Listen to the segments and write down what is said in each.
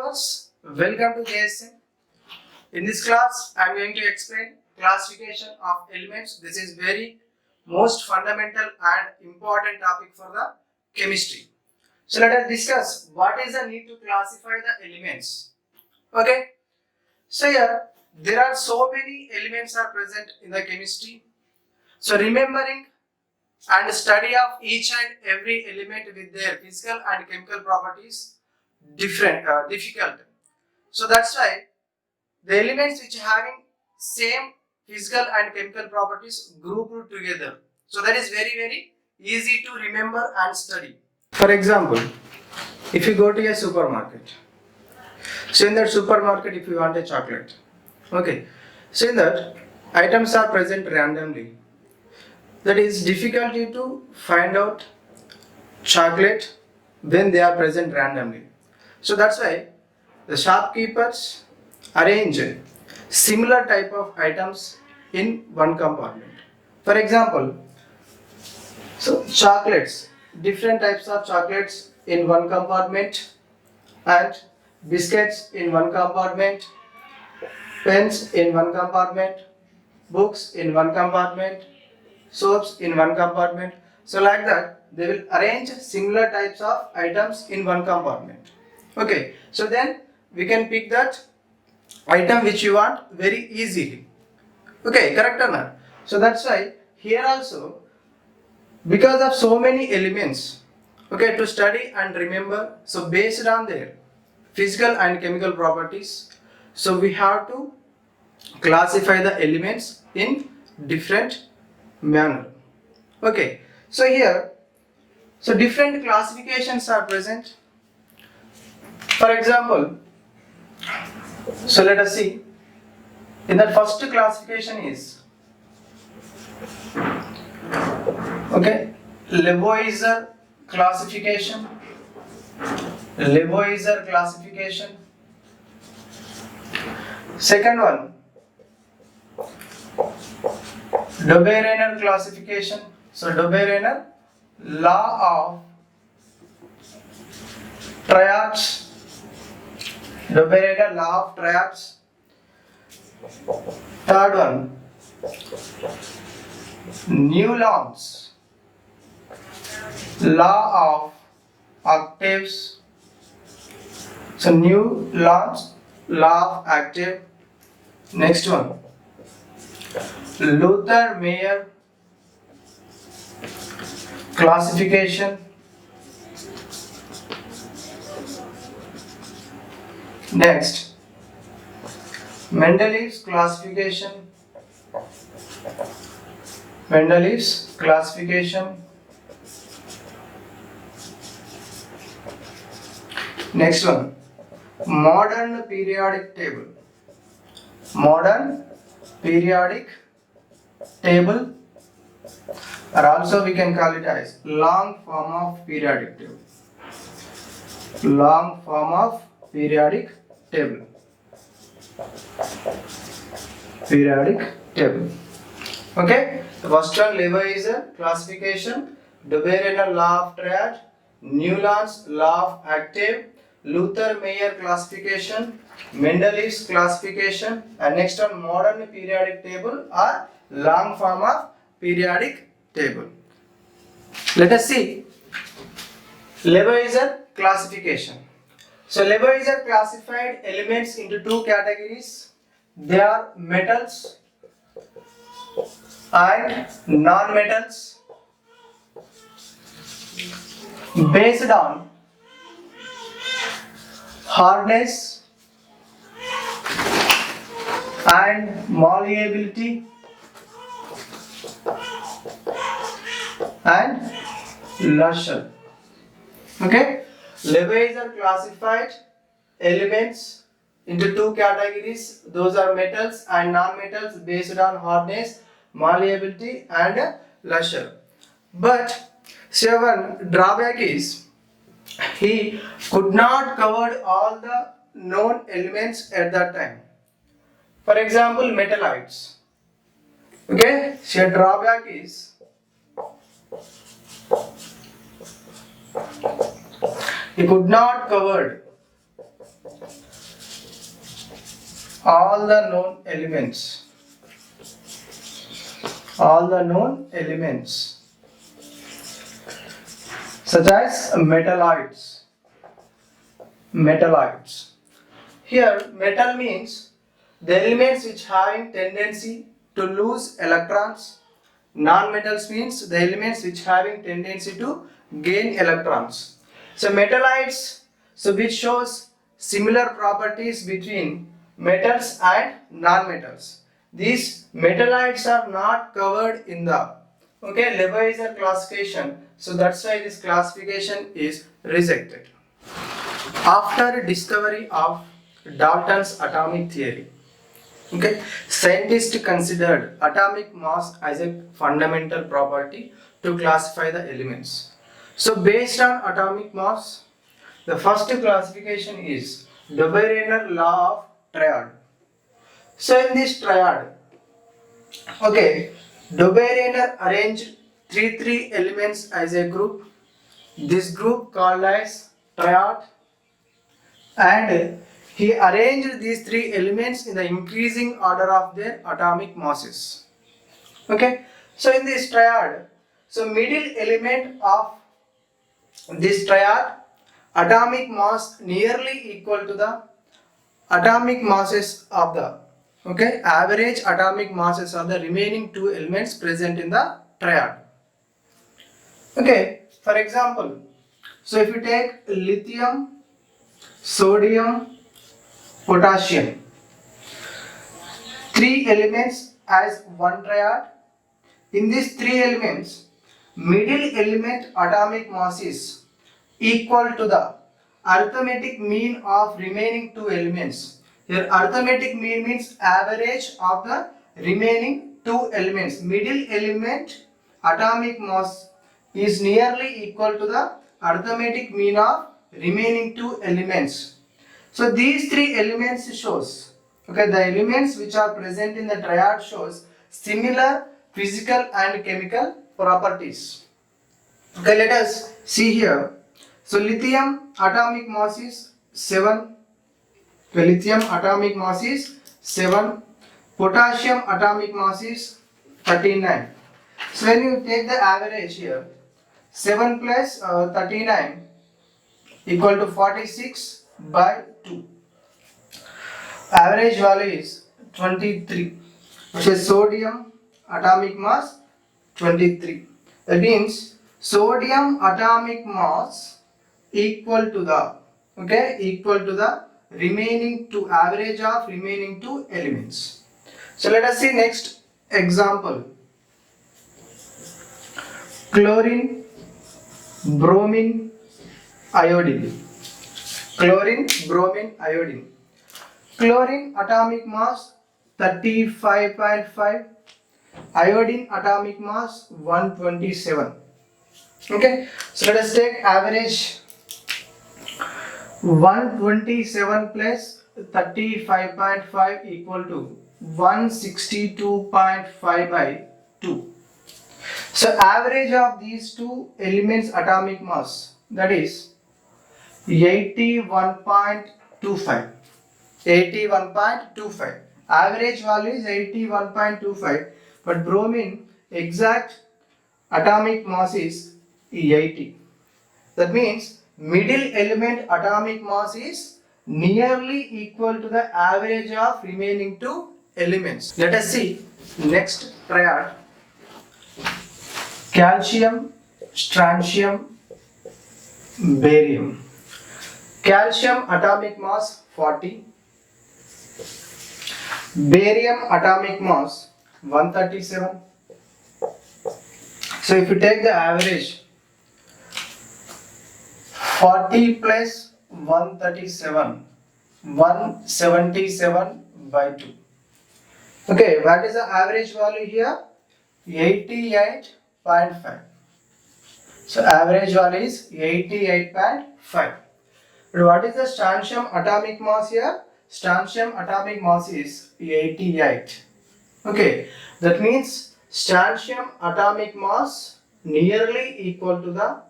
viewers, welcome to JSM. In this class, I am going to explain classification of elements. This is very most fundamental and important topic for the chemistry. So let us discuss what is the need to classify the elements. Okay. So here there are so many elements are present in the chemistry. So remembering and study of each and every element with their physical and chemical properties difficult. So that's why the elements which having same physical and chemical properties grouped together. So that is very easy to remember and study. For example, if you go to a supermarket, so in that supermarket if you want a chocolate, okay, so in that items are present randomly. That is difficulty to find out chocolate when they are present randomly. So that's why the shopkeepers arrange similar type of items in one compartment. For example, so chocolates, different types of chocolates in one compartment, and biscuits in one compartment, pens in one compartment, books in one compartment, soaps in one compartment. So like that they will arrange similar types of items in one compartment. Okay, so then we can pick that item which you want very easily. Okay, correct or not? So that's why here also, because of so many elements, okay, to study and remember, so based on their physical and chemical properties, so we have to classify the elements in different manner. Okay, so here, so different classifications are present. For example, so let us see, in the first classification is, okay, Lavoisier classification. Lavoisier classification. Second one, Dobereiner classification. So Dobereiner, law of triads. Dobereiner law of triads. Third one, Newland's law of octaves. So Newland's law of octave. Next one, Luther Meyer classification. Next, Mendeleev's classification. Mendeleev's classification. Next one, modern periodic table. Modern periodic table, or also we can call it as long form of periodic table. Long form of periodic table. Periodic table. Okay, the first one, Lavoisier classification, Dobereiner law of triad, Newland's law of octave, Luther Meyer classification, Mendeleev's classification, and next one, modern periodic table or long form of periodic table. Let us see Lavoisier classification. So Lavoisier classified elements into two categories. They are metals and non-metals based on hardness and malleability and luster. Okay, Lavoisier classified elements into two categories. Those are metals and non-metals based on hardness, malleability and luster. But one drawback is he could not cover all the known elements at that time. For example, metalloids. Okay, so drawback is he could not cover all the known elements, all the known elements such as metalloids. Metalloids. Here metal means the elements which having tendency to lose electrons. Non-metals means the elements which having tendency to gain electrons. So metalloids, so which shows similar properties between metals and non-metals. These metalloids are not covered in the Lavoisier classification. So that's why this classification is rejected. After discovery of Dalton's atomic theory, scientists considered atomic mass as a fundamental property to classify the elements. So based on atomic mass, the first classification is de Broglie law of triad. So in this triad, de Broglie arranged three elements as a group. This group called as triad, and he arranged these three elements in the increasing order of their atomic masses. So in this triad, so middle element of this triad, atomic mass nearly equal to the atomic masses of the average atomic masses of the remaining two elements present in the triad. For example, so if you take lithium, sodium, potassium, three elements as one triad. In these three elements, middle element atomic mass is equal to the arithmetic mean of remaining two elements. Here arithmetic mean means average of the remaining two elements. Middle element atomic mass is nearly equal to the arithmetic mean of remaining two elements. So these three elements shows, the elements which are present in the triad shows similar physical and chemical properties. Let us see here. So lithium atomic mass is 7. Lithium atomic mass is 7. Potassium atomic mass is 39. So when you take the average here, 7 plus 39 equal to 46 by 2. Average value is 23. So sodium atomic mass 23. That means sodium atomic mass equal to the remaining two, average of remaining two elements. So let us see next example. Chlorine, bromine, iodine. Chlorine, bromine, iodine. Chlorine atomic mass 35.5. Iodine atomic mass 127. So let us take average. 127 plus 35.5 equal to 162.5 by 2. So average of these two elements atomic mass, that is 81.25. 81.25. Average value is 81.25, but bromine exact atomic mass is 80. That means middle element atomic mass is nearly equal to the average of remaining two elements. Let us see next triad. Calcium, strontium, barium. Calcium atomic mass 40. Barium atomic mass 137. So if you take the average, 40 plus 137, 177 by 2. What is the average value here? 88.5. So average value is 88.5. But what is the strontium atomic mass here? Strontium atomic mass is 88. That means strontium atomic mass nearly equal to the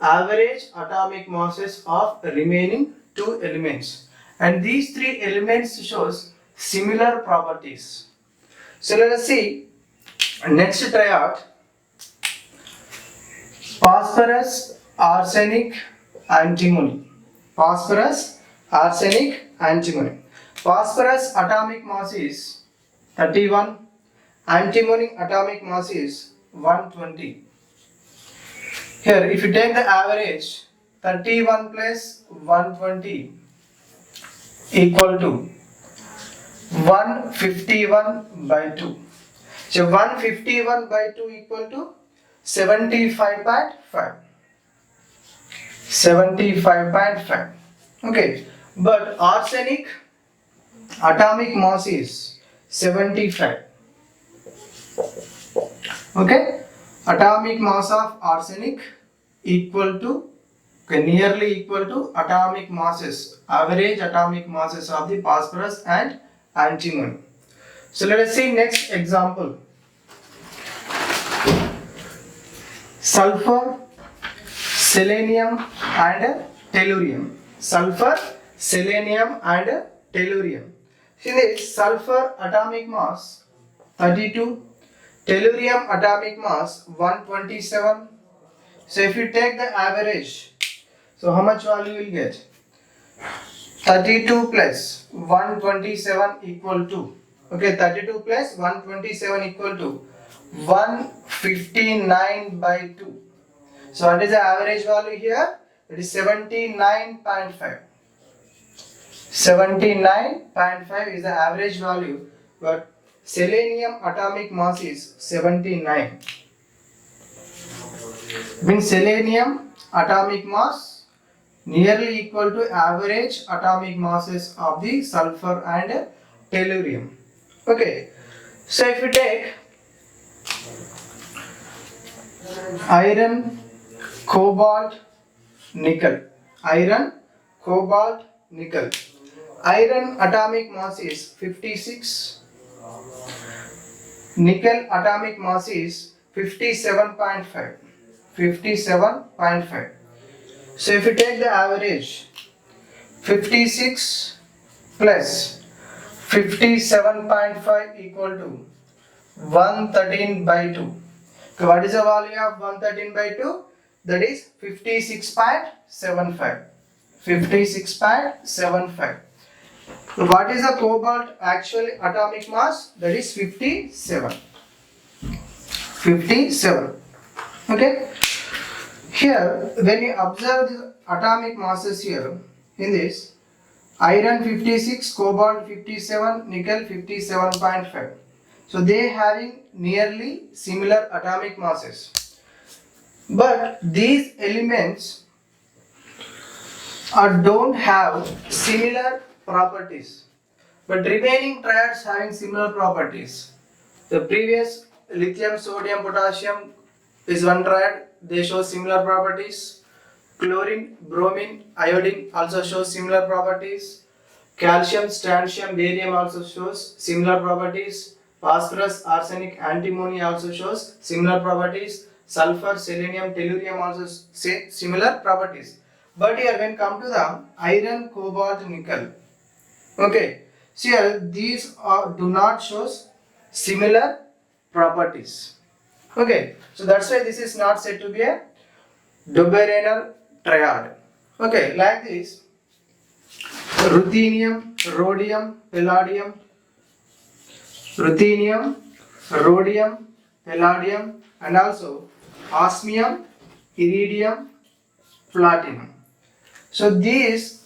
average atomic masses of remaining two elements, and these three elements shows similar properties. So let us see next triad: phosphorus, arsenic, antimony. Phosphorus, arsenic, antimony. Phosphorus atomic mass is 31, antimony atomic mass is 120. Here, if you take the average, 31 plus 120 equal to 151 by 2. So 151 by 2 equal to 75.5. 75.5. Okay, but arsenic atomic mass is 75. Okay, atomic mass of arsenic equal to, nearly equal to atomic masses, average atomic masses of the phosphorus and antimony. So let us see next example: sulfur, selenium and tellurium. Sulfur, selenium and tellurium. See this: sulfur atomic mass 32, tellurium atomic mass 127. So if you take the average, so how much value you will get? 32 plus 127 equal to, okay, 32 plus 127 equal to 159 by 2. So what is the average value here? It is 79.5. 79.5 is the average value, but selenium atomic mass is 79. Means selenium atomic mass nearly equal to average atomic masses of the sulfur and tellurium. Okay, so if you take iron, cobalt, nickel. Iron, cobalt, nickel. Iron atomic mass is 56. Nickel atomic mass is 57.5. 57.5. So if you take the average, 56 plus 57.5 equal to 113 by 2. So what is the value of 113 by 2? That is 56.75. 56.75. So what is the cobalt actual atomic mass? That is 57. 57. Okay. Here, when you observe the atomic masses here, in this, iron 56, cobalt 57, nickel 57.5. So they having nearly similar atomic masses. But these elements don't have similar properties. But remaining triads having similar properties. The previous lithium, sodium, potassium is one triad. They show similar properties. Chlorine, bromine, iodine also shows similar properties. Calcium, strontium, barium also shows similar properties. Phosphorus, arsenic, antimony also shows similar properties. Sulfur, selenium, tellurium also say similar properties. But here when come to the iron, cobalt, nickel, okay, see here these do not show similar properties. Okay, so that's why this is not said to be a Dobereiner triad. Okay, like this: ruthenium, rhodium, palladium, ruthenium, rhodium, palladium, and also osmium, iridium, platinum. So these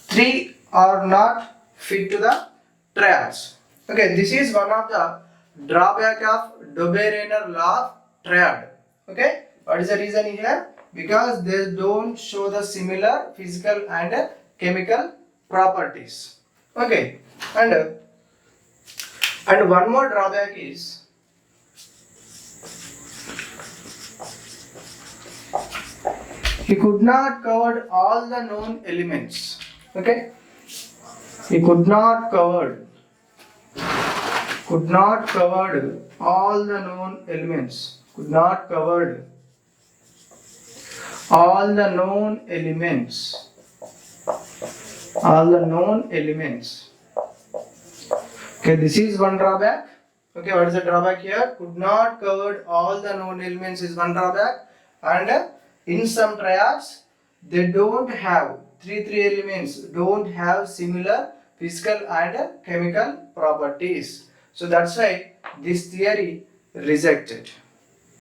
three are not fit to the triads. Okay, this is one of the drawback of Dobereiner law of triad. Okay, what is the reason here? Because they don't show the similar physical and chemical properties. Okay, and one more drawback is he could not cover all the known elements. Okay, he could not cover all the known elements. Could not cover all the known elements. All the known elements. Okay, this is one drawback. Okay, what is the drawback here? Could not cover all the known elements is one drawback, and in some triads they don't have three elements don't have similar physical and chemical properties. So that's why this theory rejected.